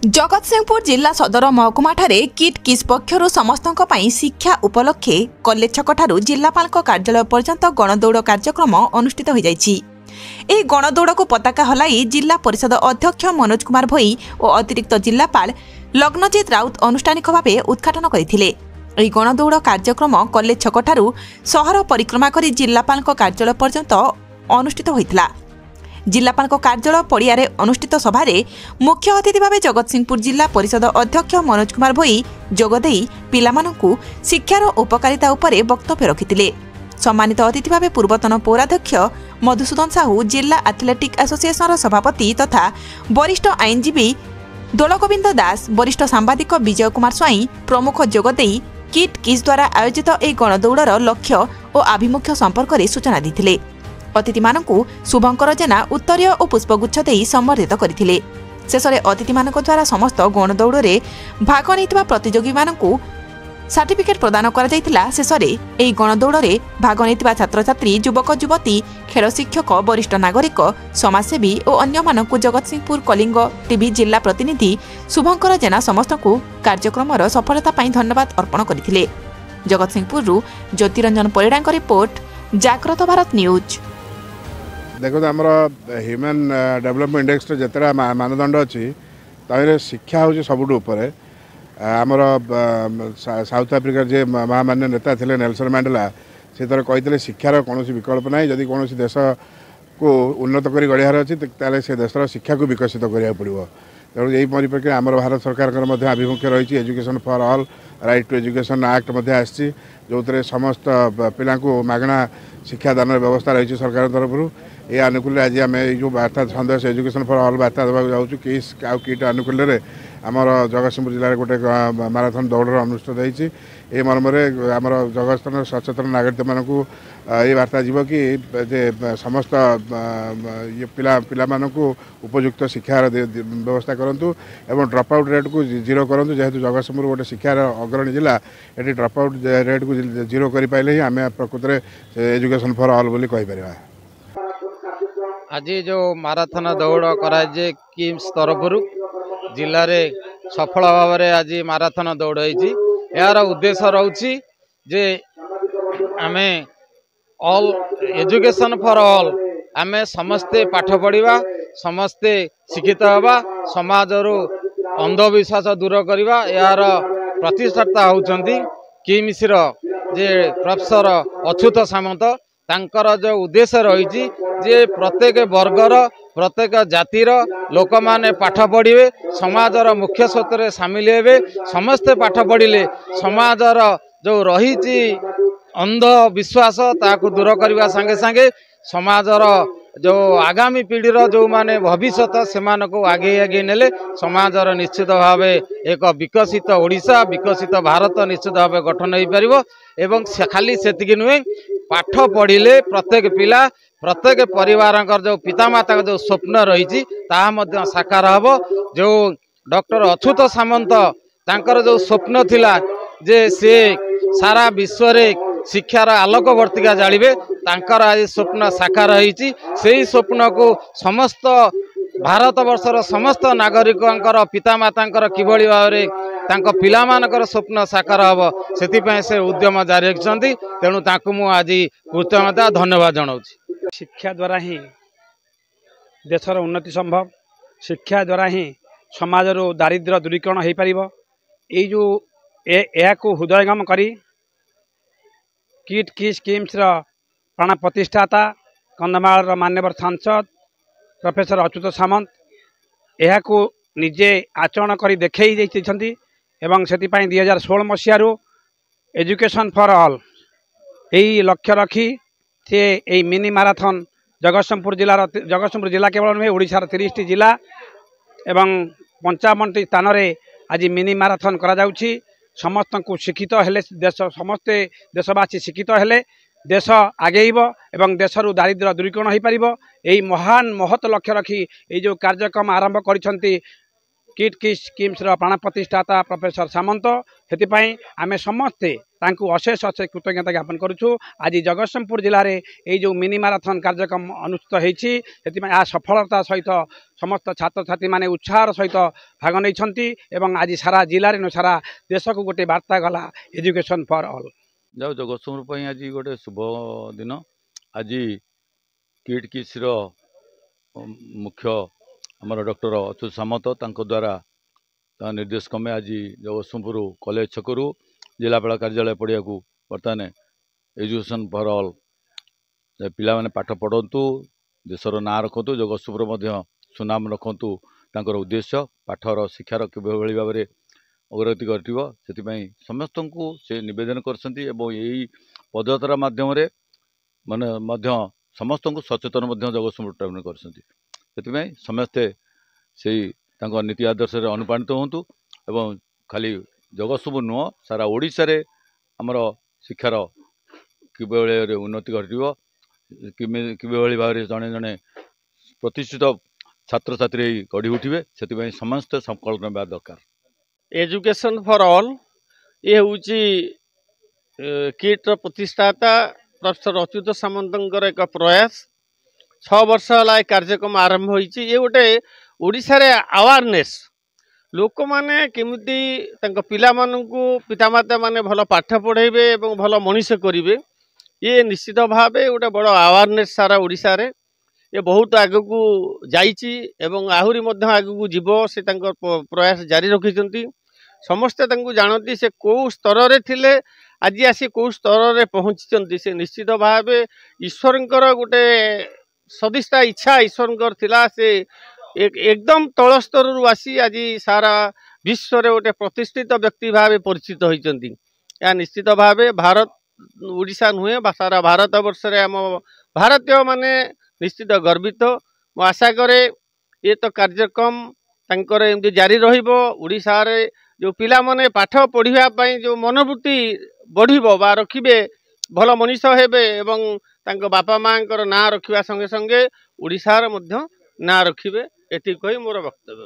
जगतसिंहपुर जिला सदर महकुमाठारे किट किस पक्षर समस्त शिक्षा उपलक्षे कॉलेज छकठारू जिलापाल कार्यालय पर्यंत गणदौड़ कार्यक्रम अनुष्ठित हो जाइछि। एही गणदौड़ को पताका हलाई जिला परिषद अध्यक्ष मनोज कुमार भोई और अतिरिक्त जिलापाल लग्नजित राउत आनुष्ठानिक भाव उद्घाटन करथिले। एही गणदौड़ कार्यक्रम कॉलेज छकठारू सहर परिक्रमा करी जिलापाल कार्यालय पर्यंत अनुष्ठित होइतिला। जिलापाल कार्यालय पड़ियारे अनुष्ठित सभारे मुख्य अतिथि भाव जगतसिंहपुर जिला परिषद अध्यक्ष मनोज कुमार भोई जोगदेई पिलामानंकु शिक्षार उपकारिता उपरे वक्तव्य रखिथिले। सम्मानित अतिथि भाव पूर्वतन पौराध्यक्ष मधुसूदन साहू, जिला एथलेटिक एसोसिएशन सभापति तथा वरिष्ठ आईनजीवी दोलगोविंद दास, वरिष्ठ सांबादिक विजय कुमार स्वाई प्रमुख जोगदेई किट किस द्वारा आयोजित एक गणदौड़र लक्ष्य और आभिमुख्य संपर्क में सूचना देथिले। अतिथि मानकु शुभंकर जेना उत्तरीय और पुष्पगुच्छ देई सम्बर्धित करथिले। शेषरे अतिथि मानक द्वारा समस्त गणदौड़े भाग नैथिबा प्रतियोगी मानकु सर्टिफिकेट प्रदान करा जायतिला। शेषरे एही गणदौड़े भाग नैथिबा छात्र छात्री, युवक युवती, खेल शिक्षक, वरिष्ठ नागरिक, समाजसेवी और अन्य मानकु जगतसिंहपुर कलिंग टीवी जिला प्रतिनिधि शुभंकर जेना समस्तकु कार्यक्रमर सफलता पई धन्यवाद अर्पण करथिले। जगतसिंहपुरु ज्योतिरंजन परिडांक रिपोर्ट, जागृत भारत न्यूज। देखो आमर ह्यूमन डेवलपमेंट इंडेक्स जितेटा मानदंड अच्छी तहरे शिक्षा हूँ सबुठ उपर। आमर साउथ आफ्रिकार जे महामान्य नेता थे नेल्सन मंडेला से तर कहते शिक्षार कौन विकल्प ना, जदि कौन देश को उन्नत कर गढ़ार अच्छी तेल से देशर शिक्षा को विकसित करा पड़ो। तेणु यही परिप्रेक्षी आम भारत सरकार आभिमुख्य रही education for all, right to education act आसी, जो समस्त पिला मागणा शिक्षादान व्यवस्था रही सरकार तरफ। ये आनुकूल्य आज आम जो वार्ता सन्देश एजुकेशन फॉर ऑल वार्ता देवाक जाऊँ किस किट आनुकूल्य आमर जगतसिंहपुर जिले में गोटे माराथन दौड़ अनुष्ठित होती। ये मर्म आमर जगतसिंह सचेतन नागरिक मानक ये वार्ता जीव कि समस्त ये पिला उपयुक्त शिक्षार व्यवस्था करूँ एवं ड्रप आउट रेट को जीरो करूँ। जेहेतु जगतसिंहपुर गोटे शिक्षार अग्रणी जिला, ये ड्रप आउट रेट को जीरो कर पाइले ही आम प्रकृत में एजुकेशन फॉर ऑल बोली कहीपर। आज जो माराथन दौड़ कराए किम्स तरफ जिले में सफल भाव में आज माराथन दौड़ होती। यार उद्देश्य रोचे जे आमे ऑल एजुकेशन फॉर ऑल, आमे समस्ते पाठ पढ़ा, समस्ते शिक्षित हवा, समाज अंधविश्वास दूर करवा। यार प्रतिष्ठाता होउचंती किम्स जे प्रोफेसर अच्युत सामंत। तांकर जो उद्देश्य रही जे प्रत्येक वर्गर, प्रत्येक जातिर लोक माने पाठ पढ़े, समाजर मुख्य स्रोत सामिल हे। समस्ते पाठ पढ़ले समाजर जो रही अंधविश्वास ताकू दूर करने संगे संगे समाजर जो आगामी पीढ़ीर जो माने भविष्य से आगे आगे नेले समाजर निश्चित भाव एक विकसित ओडिशा, विकसित भारत निश्चित भाव गठन हो पार। एवं खाली से नुहे, पाठ पढ़ले प्रत्येक पिला, प्रत्येक परिवार जो पितामाता जो स्वप्न रही साकार हम। जो डॉक्टर अच्युत सामंत तांकर जो स्वप्न थिला जे से सारा विश्व रे शिक्षार आलोक वर्तिका जालिबे, तांकर आज स्वप्न साकार होईची। सेही स्वप्न को समस्त भारत वर्षर समस्त नागरिकंकर पितामातांकर किभଳି भावरे तांको पिलामानकर स्वप्न साकार हम, सेतिपय से उद्यम जारी रखिसंती। तेणु तांको मु आज कृतज्ञता धन्यवाद जनाउछि। शिक्षा द्वारा ही देशर उन्नति संभव, शिक्षा द्वारा ही समाज दारिद्र्य दूरीकरण हो पार। ये जो हृदयंगम करी किट किस किम्स प्राण प्रतिष्ठाता कंधमाल मान्यवर सांसद प्रोफेसर अच्युत सामंत यह निजे आचरण कर देखई एवं से 2016 मसीह एजुकेशन फॉर ऑल यही लक्ष्य रखी से यही मिनी माराथन जगतसिंहपुर जिला केवल नुहे ओडिशार 30टी जिला एवं 55टी स्थान रे आज मिनी माराथन करा जाउछि। समस्त को शिक्षित हेले देश, समस्ते देशवासी शिक्षित हेले देश आगेब एवं देशरू दारिद्र्य दूरीकरण हो पार। यही महान महत लक्ष्य रखी ये जो कार्यक्रम आरंभ करिसंती किट किस स्कीम्सर प्राण प्रतिष्ठाता प्रोफेसर सामंत से आम समस्ते अशेष अशेष कृतज्ञता ज्ञापन करुँ। आज जगतसिंहपुर जिले में ये जो मिनी माराथन कार्यक्रम अनुष्ठित होती सफलता सहित समस्त छात्र छात्री मैंने उत्साह सहित भाग नहीं आज सारा जिले में सारा देश को गोटे वार्ता गला एजुकेशन फॉर ऑल। जाओ जगतसिंहपुर आज गोटे शुभ दिन। आज किट किस मुख्य आमर डॉक्टर अच्युत सामंत द्वारा निर्देश क्रमे आज जगतसिंहपुर कॉलेज छकरू जिलापाल कार्यालय पड़िया को बर्तमान एजुकेशन फॉर ऑल पिला माने पाठ पढ़तु देशर ना रखु जगतसिंहपुर सुनाम रखु तांकर उद्देश्य पाठर शिक्षार किभली भाव में अग्रगति कर समस्त को से निवेदन कर पदयात्रा माध्यम माने समस्त को सचेतन जगतसिंहपुर कर समस्ते से नीति आदर्श अनुप्राणित होंतु एवं खाली जगतसिंहपुर नुह सारा ओडिशा रे हमर शिक्षार किभली उन्नति घटिव किभली भाव जड़े जड़े प्रतिष्ठित छात्र छात्री गढ़ी उठे से समस्ते संकल्प नेबा दरकार। एजुकेशन फॉर ऑल ये हूँ किट प्रतिष्ठाता प्रोफेसर अच्युत सामंत एक प्रयास 6 वर्ष है कार्यक्रम आरंभ होती। ये गोटे ओडिशा रे अवेयरनेस लोक मैंने केमिति पिला मानू पितामाता माने भल पाठ पढ़ेबे एवं भल मनीष करेंगे ये निश्चित भाव गोटे बड़ अवेयरनेस सारा ओडिशा रे ये बहुत आगू जाइए एवं आहरी आगू जीव से प्रयास जारी रखी समस्ते जानती से कौ स्तर रे थिले आज आसी कौ स्तर रे पहुँची से निश्चित भाव ईश्वर गोटे सदिष्टा इच्छा ईश्वर थिला से एकदम तल स्तर आसी आज सारा विश्व रे गोटे प्रतिष्ठित व्यक्ति भाव परिचित होती। या निश्चित भाव भारत ओडिशा नुहे सारा भारत वर्ष रे आम भारतीय माने निश्चित गर्वित मु आशा करे ये तो कार्यक्रम तांकर एमती जारी रहिबो। ओडिशा रे जो पिला माने पाठ पढ़िबा जो मनोवृत्ति बढ़िबो बा रखिबे भल मनीष हेबे एवं तांको बापा माँ ना रखिबा संगे संगे ओडिशा रे मध्य ना रखिबे एति कहि मोर वक्तव्य।